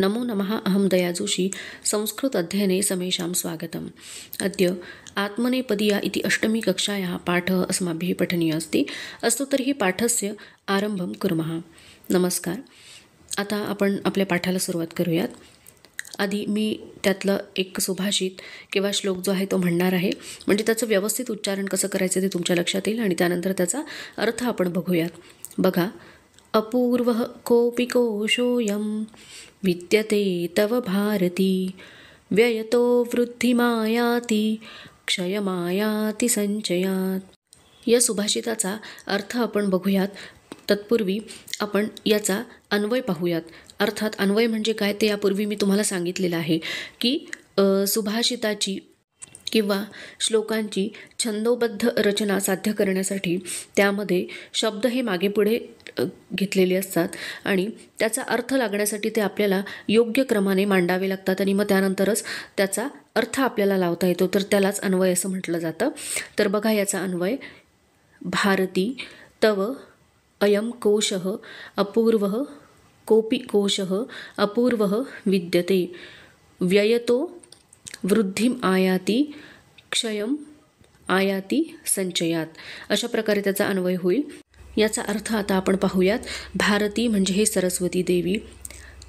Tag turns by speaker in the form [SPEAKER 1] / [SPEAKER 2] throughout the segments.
[SPEAKER 1] नमो नमः। अहं दया जोशी। संस्कृत अध्ययने समेषां स्वागतम्। अद्य आत्मनेपदीया इति अष्टमी कक्षायाः पाठः अस्माभिः पठनीयः अस्ति। अस्तु तर्हि पाठस्य आरंभं कुर्मः। नमस्कार। आता आपण आपल्या पाठाला सुरुवात करूयात। आधी मी त्यातलं एक सुभाषित किंवा श्लोक जो आहे तो म्हणणार आहे, म्हणजे त्याचं व्यवस्थित उच्चारण कसं करायचं ते तुमच्या लक्षात येईल आणि त्यानंतर त्याचा अर्थ आपण बघूयात। बघा, अपूर्वः कोऽपि कोशोऽयं विद्यते तव भारती, व्ययतो वृद्धिमायाति क्षयमायाति संचयात्। या सुभाषिताचा अर्थ आपण बघूयात। तत्पूर्वी आपण याचा अन्वय पाहूयात। अर्थात अन्वय म्हणजे काय ते यापूर्वी मी तुम्हाला सांगितलेलं आहे की सुभाषिताची किंवा श्लोकांची छंदोबद्ध रचना साध्य करण्यासाठी त्यामध्ये शब्द हे मागे पुढे घेतलेले असतात आणि त्याचा अर्थ लागण्यासाठी ते आपल्याला योग्य क्रमाने मांडावे लागतात आणि मग त्यानंतरच त्याचा अर्थ आपल्याला लावता येतो, तर त्यालाच अन्वय असं म्हटलं जातं। तर बघा याचा अन्वय, भारती तव अयं कोशः अपूर्वः कोऽपि कोशः अपूर्वः विद्यते, व्ययतो वृद्धिम आयाति क्षयम आयाति संचयात। अशा प्रकारे त्याचा अन्वय होईल। याचा अर्थ आता आपण पाहूयात। भारती म्हणजे हे सरस्वती देवी,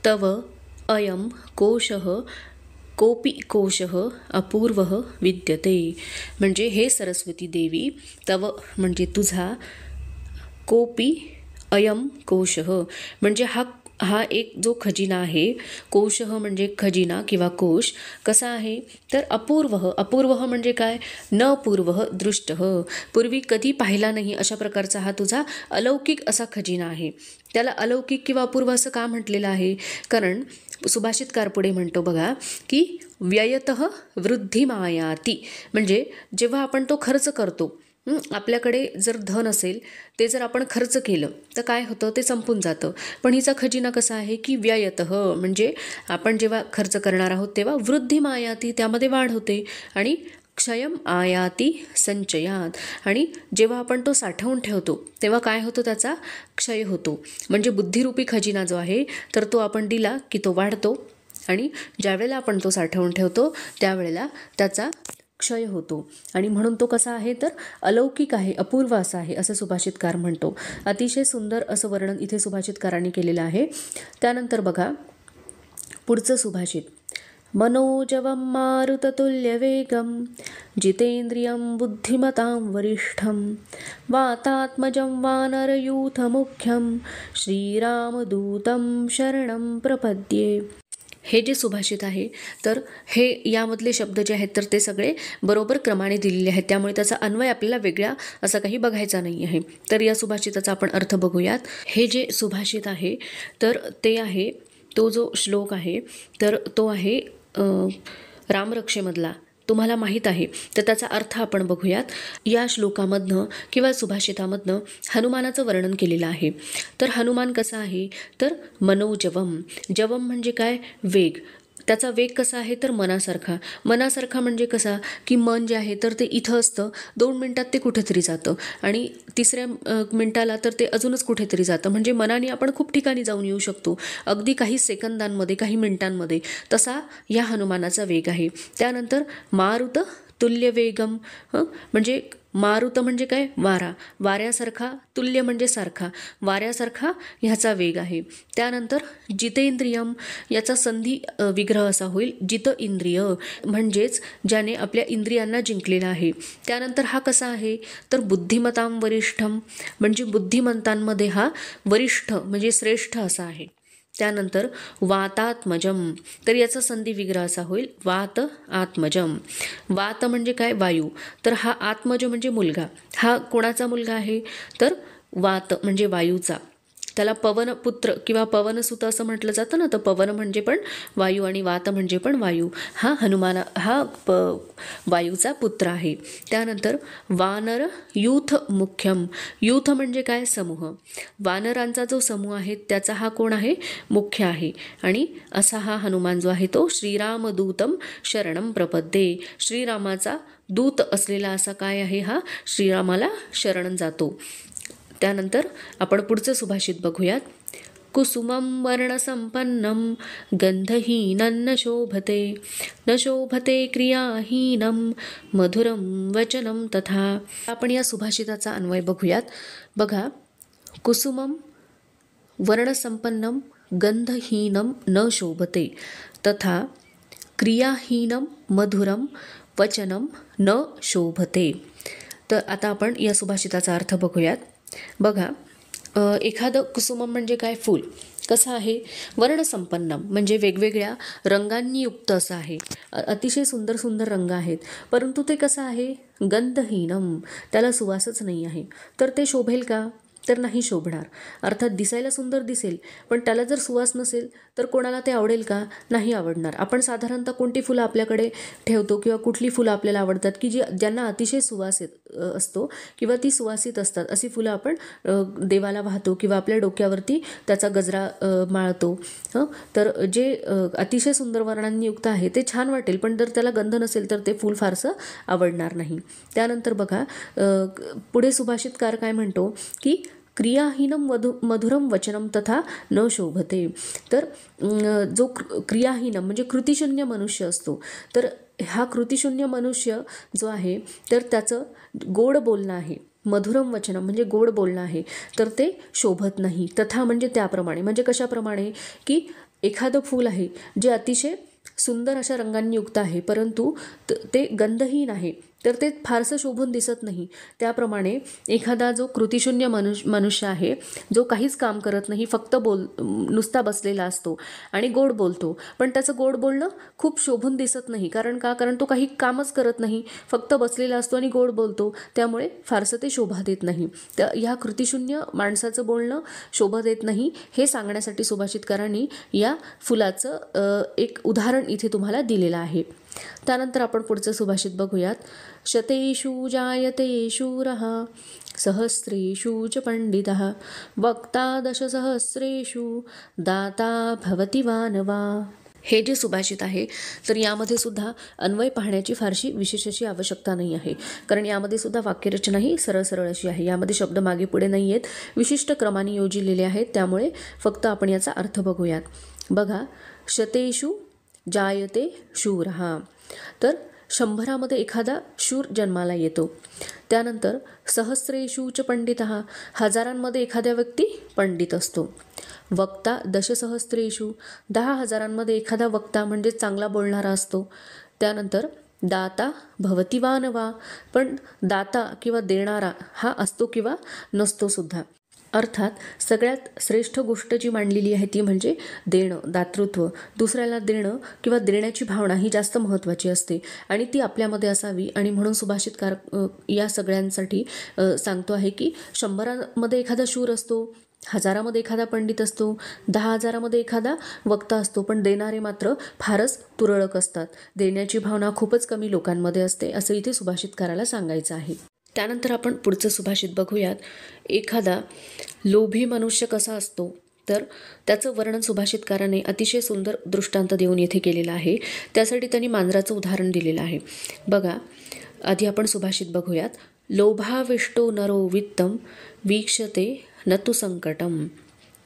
[SPEAKER 1] तव अयं कोशः कोऽपि कोशः अपूर्वः विद्यते म्हणजे हे सरस्वती देवी, तव म्हणजे तुझा, कोऽपि अयं कोशः म्हणजे हा एक जो खजिना आहे, कोशः म्हणजे खजिना किंवा कोश, कसा आहे तर अपूर्वः, अपूर्वः म्हणजे काय, न पूर्वः दृष्टः, पूर्वी कधी पाहिला नाही अशा प्रकारचा हा तुझा अलौकिक असा खजिना आहे। त्याला अलौकिक किंवा अपूर्व असं का म्हटलेलं आहे, कारण सुभाषितकार पुढे म्हणतो बघा की व्ययतः वृद्धिमायाति, म्हणजे जेव्हा आपण तो खर्च करतो, आपल्याकडे जर धन असेल ते जर आपण खर्च केलं तर काय होतं, ते संपून जातं। पण हिचा खजिना कसा आहे की व्ययतः म्हणजे आपण जेव्हा खर्च करणार आहोत तेव्हा वृद्धिमायाति त्यामध्ये वाढ होते आणि क्षयम आयाति संचयात, आणि जेव्हा आपण तो साठवून ठेवतो तेव्हा काय होतं, त्याचा क्षय होतो। म्हणजे बुद्धिरूपी खजिना जो आहे तर तो आपण दिला की तो वाढतो आणि ज्यावेळेला आपण तो साठवून ठेवतो त्यावेळेला त्याचा क्षय होतो आणि म्हणून तो कसा आहे तर अलौकिक आहे, अपूर्व असा आहे असं सुभाषितकार म्हणतो। अतिशय सुंदर असं वर्णन इथे सुभाषितकारांनी केलेलं आहे। त्यानंतर बघा पुढचं सुभाषित, मनोजवं मारुततुल्यवेगं जितेन्द्रियं बुद्धिमतां वरिष्ठं वातात्मजं वानरयूथमुख्यं श्रीरामदूतं शरणं प्रपद्ये। हे जे सुभाषित आहे तर हे यामधले शब्द जे आहेत तर ते सगळे बरोबर क्रमाने दिलेले आहेत, त्यामुळे त्याचा अन्वय आपल्याला वेगळा असा काही बघायचा नाही आहे। तर या सुभाषिताचा आपण अर्थ बघूयात। हे जे सुभाषित आहे तर ते आहे, तो जो श्लोक आहे तर तो आहे रामरक्षेमधला, तुम्हाला माहीत आहे, तर त्याचा अर्थ आपण बघूयात। या श्लोकामधनं किंवा सुभाषितामधनं हनुमानाचं वर्णन केलेलं आहे। तर हनुमान कसा आहे तर मनोजवम, जवम म्हणजे काय, वेग, त्याचा वेग कसा आहे तर मनासारखा, मनासारखा म्हणजे कसा की मन जे आहे तर ते इथं असतं, 2 मिनिटात ते कुठेतरी जातं आणि तिसऱ्या मिनिटाला तर ते अजूनच कुठेतरी जातं, म्हणजे मनाने आपण खूप ठिकाणी जाऊन येऊ शकतो अगदी काही सेकंदांमध्ये, काही मिनिटांमध्ये, तसा या हनुमानाचा वेग आहे। त्यानंतर मारुत तुल्य वेगम, म्हणजे मारुत म्हणजे काय, वारा, वाऱ्यासारखा, तुल्य म्हणजे सारखा, वाऱ्यासारखा ह्याचा वेग आहे। त्यानंतर जितेंद्रियम, याचा संधी विग्रह असा होईल जित इंद्रिय, म्हणजेच ज्याने आपल्या इंद्रियांना जिंकलेला आहे। त्यानंतर हा कसा आहे तर बुद्धिमतां वरिष्ठम, म्हणजे बुद्धिमंतांमध्ये हा वरिष्ठ म्हणजे श्रेष्ठ असा आहे। त्यानंतर वातात्मजम, तर याचा संधी विग्रह असा होईल वात आत्मजम, वात म्हणजे काय, वायू, तर हा आत्मज म्हणजे मुलगा, हा कोणाचा मुलगा आहे तर वात म्हणजे वायूचा, त्याला पवनपुत्र किंवा पवनसुत असं म्हटलं जातं ना, तर पवन म्हणजे पण वायू आणि वात म्हणजे पण वायू, हा वायूचा पुत्र आहे। त्यानंतर वानर यूथ मुख्यम, यूथ म्हणजे काय, समूह, वानरांचा जो समूह आहे त्याचा हा कोण आहे, मुख्य आहे, आणि असा हा हनुमान जो आहे तो श्रीरामदूतं शरणं प्रपद्ये, श्रीरामाचा दूत असलेला असा काय आहे, हा श्रीरामाला शरण जातो। त्यानंतर आपण पुढचं सुभाषित बघूयात। कुसुमं वर्णसम्पन्नं गन्धहीनं न शोभते क्रियाहीनं मधुरं वचनं तथा. आपण या सुभाषिताचा अन्वय बघूयात. बघा, कुसुमं वर्णसंपन्नं गंधहीनं न शोभते तथा क्रियाहीनं मधुरं वचनं न शोभते. तर आता आपण या सुभाषिताचा अर्थ बघूयात. बघा, एखादं कुसुमम म्हणजे काय, फूल कसं आहे, वर्णसंपन्नम म्हणजे वेगवेगळ्या रंगांनी युक्त असं आहे, अतिशय सुंदर सुंदर रंग आहेत, परंतु ते कसं आहे, गंधहीनम, त्याला सुवासच नाही आहे. तर ते शोभेल का, तर नाही शोभणार. अर्थात दिसायला सुंदर दिसेल, पण त्याला जर सुवास नसेल तर कोणाला ते आवडेल का, नाही आवडणार. आपण साधारणतः कोणती फुलं आपल्याकडे ठेवतो किंवा कुठली फुलं आपल्याला आवडतात की ज्यांना अतिशय सुवास असतो किंवा ती सुवासित असतात, अशी फुलं आपण देवाला वाहतो किंवा आपल्या डोक्यावरती त्याचा गजरा माळतो. तर जे अतिशय सुंदर वर्णांनी युक्त आहे ते छान वाटेल, पण जर त्याला गंध नसेल तर ते फूल फारसं आवडणार नाही. त्यानंतर बघा, पुढे सुभाषितकार काय म्हणतो की क्रियाहीनम मधुरम वचनम तथा न शोभते. तर जो क्रियाहीनम म्हणजे कृतिशून्य मनुष्य असतो, तर हा कृतिशून्य मनुष्य जो आहे तर त्याचं गोड बोलणं आहे, मधुरम वचनम म्हणजे गोड बोलणं आहे, तर ते शोभत नाही. तथा म्हणजे त्याप्रमाणे, म्हणजे कशाप्रमाणे की एखादं फूल आहे जे अतिशय सुंदर अशा रंगांनी युक्त आहे, परंतु ते गंधहीन आहे, तर ते फारसं शोभून दिसत नाही. त्याप्रमाणे एखादा जो कृतिशून्य मनुष्य आहे, जो काहीच काम करत नाही, फक्त नुसता बसलेला असतो आणि गोड बोलतो, पण त्याचं गोड बोलणं खूप शोभून दिसत नाही. कारण का, कारण तो काही कामच करत नाही, फक्त बसलेला असतो आणि गोड बोलतो, त्यामुळे फारसं ते शोभा देत नाही. तर ह्या कृतिशून्य माणसाचं बोलणं शोभा देत नाही, हे सांगण्यासाठी सुभाषितकारांनी या फुलाचं एक उदाहरण इथे तुम्हाला दिलेलं आहे. त्यानंतर आपण पुढचं सुभाषित बघूयात. शतेषु जायते शूरः सहस्रेषु च पंडितः वक्ता दशसहस्रेषु दाता भवति मानवा. हे जे सुभाषित आहे तर यामध्ये सुद्धा अन्वय पाहण्याची फारशी विशेष अशी आवश्यकता नाही आहे, कारण यामध्ये सुद्धा वाक्यरचना ही सरळ सरळ अशी आहे. यामध्ये शब्द मागे पुढे नाही आहेत, विशिष्ट क्रमाने योजिलेले आहेत, त्यामुळे फक्त आपण याचा अर्थ बघूयात. बघा, शतेषु जायते शूरः, तर 100मध्ये एखादा शूर जन्माला येतो. त्यानंतर सहस्रेषु च पंडितः, हजारांमध्ये एखाद्या व्यक्ती पंडित असतो. वक्ता दशसहस्रेषु, 10,000मध्ये एखादा वक्ता म्हणजे चांगला बोलणारा असतो. त्यानंतर दाता भवति मानवा, पण दाता किंवा देणारा हा असतो किंवा नसतो सुद्धा. अर्थात सगळ्यात श्रेष्ठ गोष्ट जी मांडलेली आहे ती म्हणजे देणं, दातृत्व. दुसऱ्याला देणं किंवा देण्याची भावना ही जास्त महत्त्वाची असते आणि ती आपल्यामध्ये असावी. आणि म्हणून सुभाषितकार या सगळ्यांसाठी सांगतो आहे की 100मध्ये एखादा शूर असतो, 1000मध्ये एखादा पंडित असतो, 10,000मध्ये एखादा वक्ता असतो, पण देणारे मात्र फारच तुरळक असतात. देण्याची भावना खूपच कमी लोकांमध्ये असते, असं इथे सुभाषितकाराला सांगायचं आहे. त्यानंतर आपण पुढचं सुभाषित बघूयात. एखादा लोभी मनुष्य कसा असतो, तर त्याचं वर्णन सुभाषितकाराने अतिशय सुंदर दृष्टांत देऊन येथे केलेलं आहे. त्यासाठी त्यांनी मांजराचं उदाहरण दिलेलं आहे. बघा, आधी आपण सुभाषित बघूयात. लोभाविष्टो नरो वित्तं वीक्षते न तु संकटम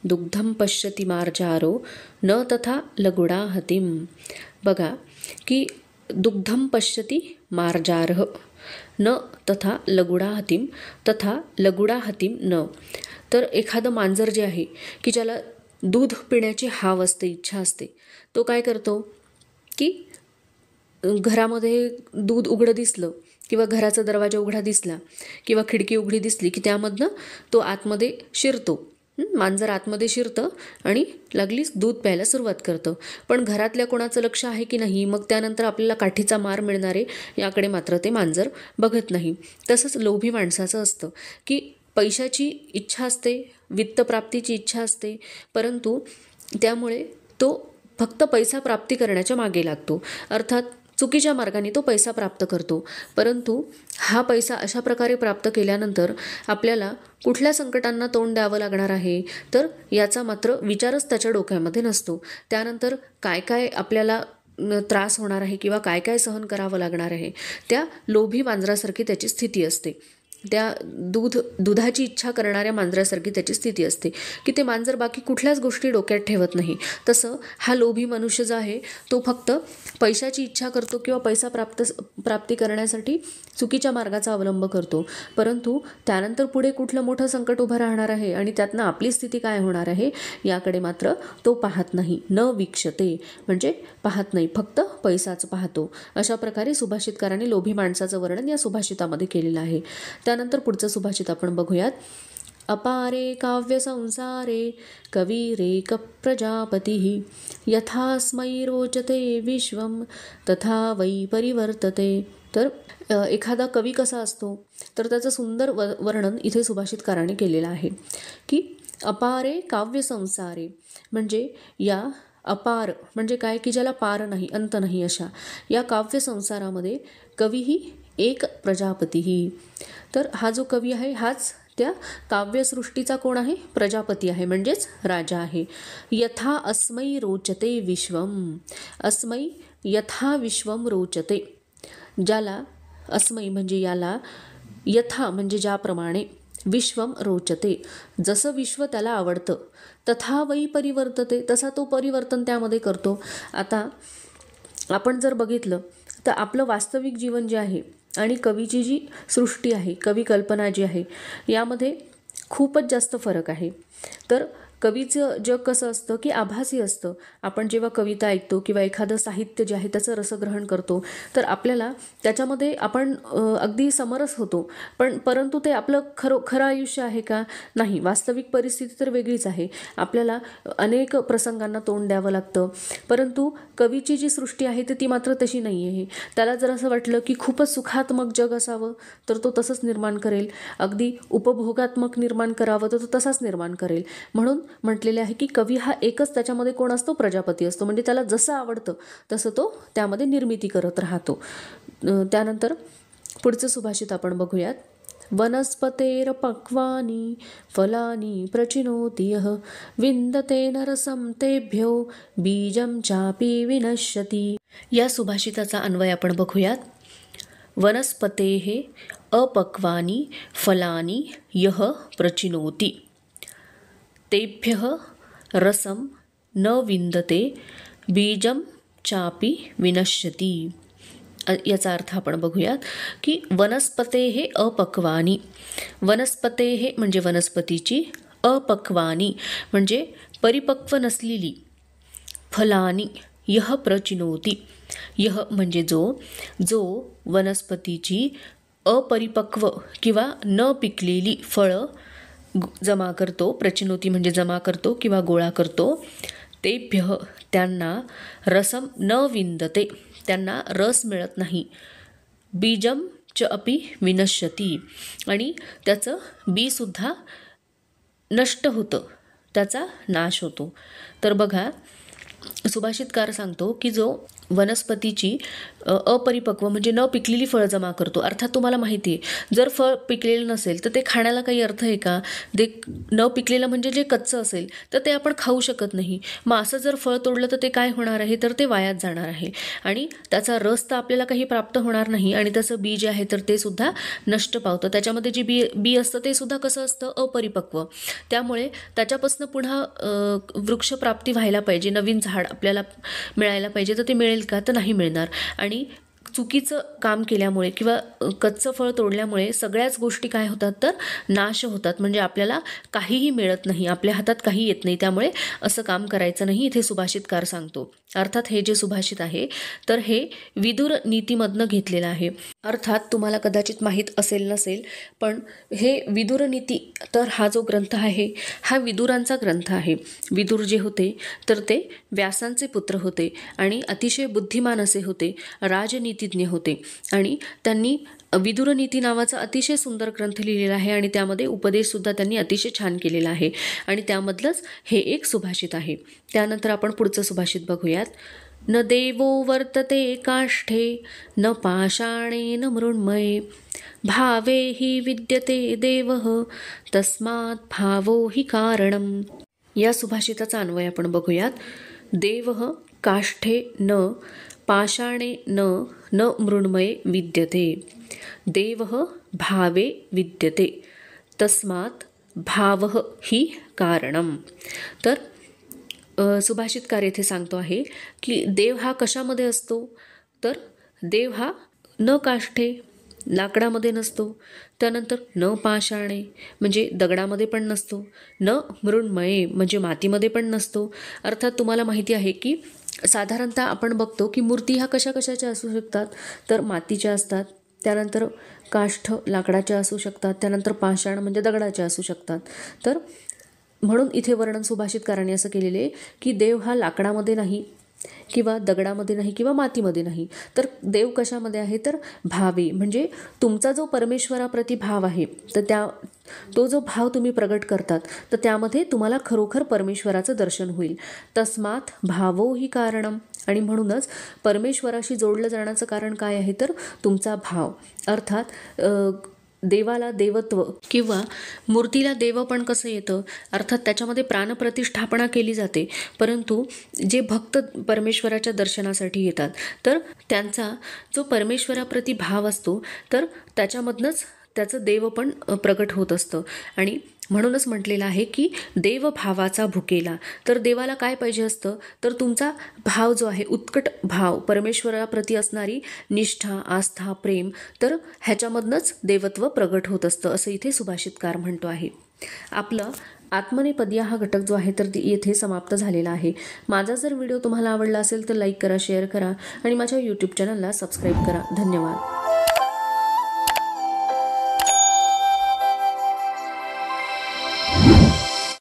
[SPEAKER 1] दुग्धम पश्यति मार्जारो न तथा लगुडाहतीम. बघा की दुग्धम पश्यति मार्जारः न तथा लगुडाहतीम तथा लगुडाहतीम न. तर एखादं मांजर जे आहे की ज्याला दूध पिण्याची हाव असते, इच्छा असते, तो काय करतो की घरामध्ये दूध उघडं दिसलं किंवा घराचा दरवाजा उघडा दिसला किंवा खिडकी उघडी दिसली की त्यामधनं तो आतमध्ये शिरतो. मांजर आतमध्ये शिरतं आणि लागलीच दूध प्यायला सुरुवात करतं. पण घरातल्या कोणाचं लक्ष आहे की नाही, मग त्यानंतर आपल्याला काठीचा मार मिळणारे याकडे मात्र ते मांजर बघत नाही. तसंच लोभी माणसाचं असतं की पैशाची इच्छा असते, वित्तप्राप्तीची इच्छा असते, परंतु त्यामुळे तो फक्त पैसा प्राप्ती करण्याच्या मागे लागतो. अर्थात चुकीच्या मार्गाने तो पैसा प्राप्त करतो, परंतु हा पैसा अशा प्रकारे प्राप्त केल्यानंतर आपल्याला कुठल्या संकटांना तोंड द्यावं लागणार आहे, तर याचा मात्र विचारच त्याच्या डोक्यामध्ये नसतो. त्यानंतर काय काय आपल्याला त्रास होणार आहे किंवा काय काय सहन करावं लागणार आहे, त्या लोभी मांजरासारखी त्याची स्थिती असते. त्या दुधाची इच्छा करणाऱ्या मांजरासारखी त्याची स्थिती असते की ते मांजर बाकी कुठल्याच गोष्टी डोक्यात ठेवत नाही. तसं हा लोभी मनुष्य जो आहे तो फक्त पैशाची इच्छा करतो किंवा पैसा प्राप्ती करण्यासाठी चुकीच्या मार्गाचा अवलंब करतो. परंतु त्यानंतर पुढे कुठलं मोठं संकट उभं राहणार आहे आणि त्यातनं आपली स्थिती काय होणार आहे याकडे मात्र तो पाहत नाही. न वीक्षते म्हणजे पाहत नाही, फक्त पैसाच पाहतो. अशा प्रकारे सुभाषितकाराने लोभी माणसाचं वर्णन या सुभाषितामध्ये केलेलं आहे. त्यानंतर पुढचं सुभाषित आपण बघूयात. अपारे काव्य संसारे कविरेक प्रजापती यथास्मै रोचते विश्वम तथा वै परिवर्तते. तर एखादा कवी कसा असतो तर त्याचं सुंदर वर्णन इथे सुभाषितकाराने केलेलं आहे की अपारे काव्य संसारे म्हणजे या अपार म्हणजे काय की ज्याला पार नाही, अंत नाही, अशा या काव्य संसारामध्ये कवीही एक प्रजापतीही. तर हा जो कवी आहे हाच त्या काव्यसृष्टीचा कोण आहे? प्रजापती आहे, म्हणजेच राजा आहे. यथा अस्मै रोचते विश्वम, अस्मै यथा विश्वम रोचते, ज्याला अस्मै म्हणजे याला, यथा म्हणजे ज्याप्रमाणे, विश्वम रोचते जसं विश्व त्याला आवडतं, तथा वै परिवर्तते तसा तो परिवर्तन त्यामध्ये करतो. आता आपण जर बघितलं तर आपलं वास्तविक जीवन जे आहे आणि कवीची जी सृष्टी आहे, कवी कल्पना जी आहे, यामध्ये खूपच जास्त फरक आहे. तर कवीचं जग कसं असतं की आभासी असतं. आपण जेव्हा कविता ऐकतो किंवा एखादं साहित्य जे आहे त्याचं रसग्रहण करतो तर आपल्याला त्याच्यामध्ये आपण अगदी समरस होतो, परंतु ते आपलं खरं आयुष्य आहे का? नाही. वास्तविक परिस्थिती तर वेगळीच आहे. आपल्याला अनेक प्रसंगांना तोंड द्यावं लागतं. परंतु कवीची जी सृष्टी आहे तर ती मात्र तशी नाही आहे. त्याला जर असं वाटलं की खूपच सुखात्मक जग असावं तर तो तसंच निर्माण करेल, अगदी उपभोगात्मक निर्माण करावं तर तो तसाच निर्माण करेल. म्हणून म्हटलेले आहे की कवी हा एकच, त्याच्यामध्ये कोण असतो? प्रजापती असतो. म्हणजे त्याला जसं आवडतं तसं तो त्यामध्ये निर्मिती करत राहतो. त्यानंतर पुढचं सुभाषित आपण बघूयात. वनस्पतेर पक्वानि फलानि प्रचिनोति यः विन्दते नरसं तेभ्यो बीजं चापि विनश्यति. या सुभाषिताचा अन्वय आपण बघूयात. वनस्पतेः अपक्वानि फलानि यः प्रचिनोति तेभ्यः रसं न विन्दते बीजं चापि विनश्यति. याचा अर्थ आपण बघूयात की वनस्पतेः अपक्वानि, वनस्पतेः म्हणजे वनस्पतीची, अपक्वानि म्हणजे परिपक्व नसलेली, फलानि यः प्रचिनोति, यः म्हणजे जो वनस्पतीची अपरिपक्व किंवा न पिकलेली फळं जमा करतो, प्रचिनोती म्हणजे जमा करतो किंवा गोळा करतो, तेभ्यः त्यांना रसम न विन्दते त्यांना रस मिळत नाही, बीजम च अपि विनश्यति आणि त्याचं बीसुद्धा नष्ट होतं, त्याचा नाश होतो. तर बघा सुभाषितकार सांगतो की जो वनस्पतीची अपरिपक्व म्हणजे न पिकलेली फळं जमा करतो, अर्थात तुम्हाला माहिती आहे जर फळ पिकलेलं नसेल तर ते खाण्याला काही अर्थ आहे का? ते न पिकलेलं म्हणजे जे कच्चं असेल तर ते आपण खाऊ शकत नाही. मग असं जर फळ तोडलं तर ते काय होणार आहे? तर ते वायात जाणार आहे आणि त्याचा रस तर आपल्याला काही प्राप्त होणार नाही आणि त्याचं बी जे आहे तर ते सुद्धा नष्ट पावतं. त्याच्यामध्ये जे बी असतं ते सुद्धा कसं असतं? अपरिपक्व. त्यामुळे त्याच्यापासून पुन्हा वृक्षप्राप्ती व्हायला पाहिजे, नवीन झाड आपल्याला मिळायला पाहिजे, तर ते मिळेल का? तर नाही मिळणार. आणि चुकीचं काम केल्यामुळे किंवा कच्चं फळ तोडल्यामुळे सगळ्याच गोष्टी काय होतात? तर नाश होतात. म्हणजे आपल्याला काहीही मिळत नाही, आपल्या हातात काही येत नाही. त्यामुळे असं काम करायचं नाही, इथे सुभाषितकार सांगतो. अर्थात हे जे सुभाषित आहे तर हे विदुर नीतीमधनं घेतलेलं आहे. अर्थात तुम्हाला कदाचित माहीत असेल नसेल, पण हे विदुर नीती तर हा जो ग्रंथ आहे हा विदुरांचा ग्रंथ आहे. विदुर जे होते तर ते व्यासांचे पुत्र होते आणि अतिशय बुद्धिमान असे होते, राजनीतिज्ञ होते आणि त्यांनी विदुर नीती नावाचा अतिशय सुंदर ग्रंथ लिहिलेला आहे आणि त्यामध्ये उपदेशसुद्धा त्यांनी अतिशय छान केलेला आहे आणि त्यामधलंच हे एक सुभाषित आहे. त्यानंतर आपण पुढचं सुभाषित बघूयात. न देवो वर्तते काष्ठे न पाषाणेन मृण्मये भावे हि विद्यते देवः तस्मात् भावो हि कारणम्. या सुभाषिताचा अन्वय आपण बघूयात. देवः काष्ठे न पाषाणे न मृण्मये विद्यते, देवः भावे विद्यते, तस्मात् भावः हि कारणम. तर सुभाषितकार येथे सांगतो आहे की देव हा कशामध्ये असतो, तर देव हा न काष्ठे लाकडामध्ये नसतो, त्यानंतर न पाषाणे म्हणजे दगडामध्ये पण नसतो, न मृण्मये म्हणजे मातीमध्ये पण नसतो. अर्थात तुम्हाला माहिती आहे की साधारणतः आपण बघतो की मूर्ती ह्या कशा कशाच्या असू शकतात, तर मातीच्या असतात, त्यानंतर काष्ठ लाकडाच्या असू शकतात, त्यानंतर पाषाण म्हणजे दगडाच्या असू शकतात. तर म्हणून इथे वर्णन सुभाषितकारांनी असं केलेले आहे की देव हा लाकडामध्ये नाही किंवा दगडामध्ये नाही किंवा मातीमध्ये नाही, तर देव कशामध्ये आहे, तर भावे म्हणजे तुमचा जो परमेश्वराप्रती भाव आहे, तर तो जो भाव तुम्ही प्रगट करतात, तर त्यामध्ये तुम्हाला खरोखर परमेश्वराचं दर्शन होईल. तस्मात भावो ही कारणम. आणि म्हणूनच परमेश्वराशी जोडलं जाण्याचं कारण काय आहे, तर तुमचा भाव. अर्थात देवाला देवत्व किंवा मूर्तीला देव पण कसं येतं, अर्थात त्याच्यामध्ये प्राणप्रतिष्ठापना केली जाते, परंतु जे भक्त परमेश्वराच्या दर्शनासाठी येतात तर त्यांचा जो परमेश्वराप्रती भाव असतो, तर त्याच्यामधनंच त्याचं देव पण प्रगट होत असतं. आणि म्हणूनच म्हटलेलं आहे की देव भावाचा भुकेला. तर देवाला काय पाहिजे असतं, तर तुमचा भाव जो आहे, उत्कट भाव, परमेश्वराप्रती असणारी निष्ठा, आस्था, प्रेम, तर ह्याच्यामधनंच देवत्व प्रगट होत असतं, असं इथे सुभाषितकार म्हणतो आहे. आपलं आत्मनेपदी हा घटक जो आहे तर येथे समाप्त झालेला आहे. माझा जर व्हिडिओ तुम्हाला आवडला असेल तर लाईक करा, शेअर करा आणि माझ्या यूट्यूब चॅनलला सबस्क्राईब करा. धन्यवाद.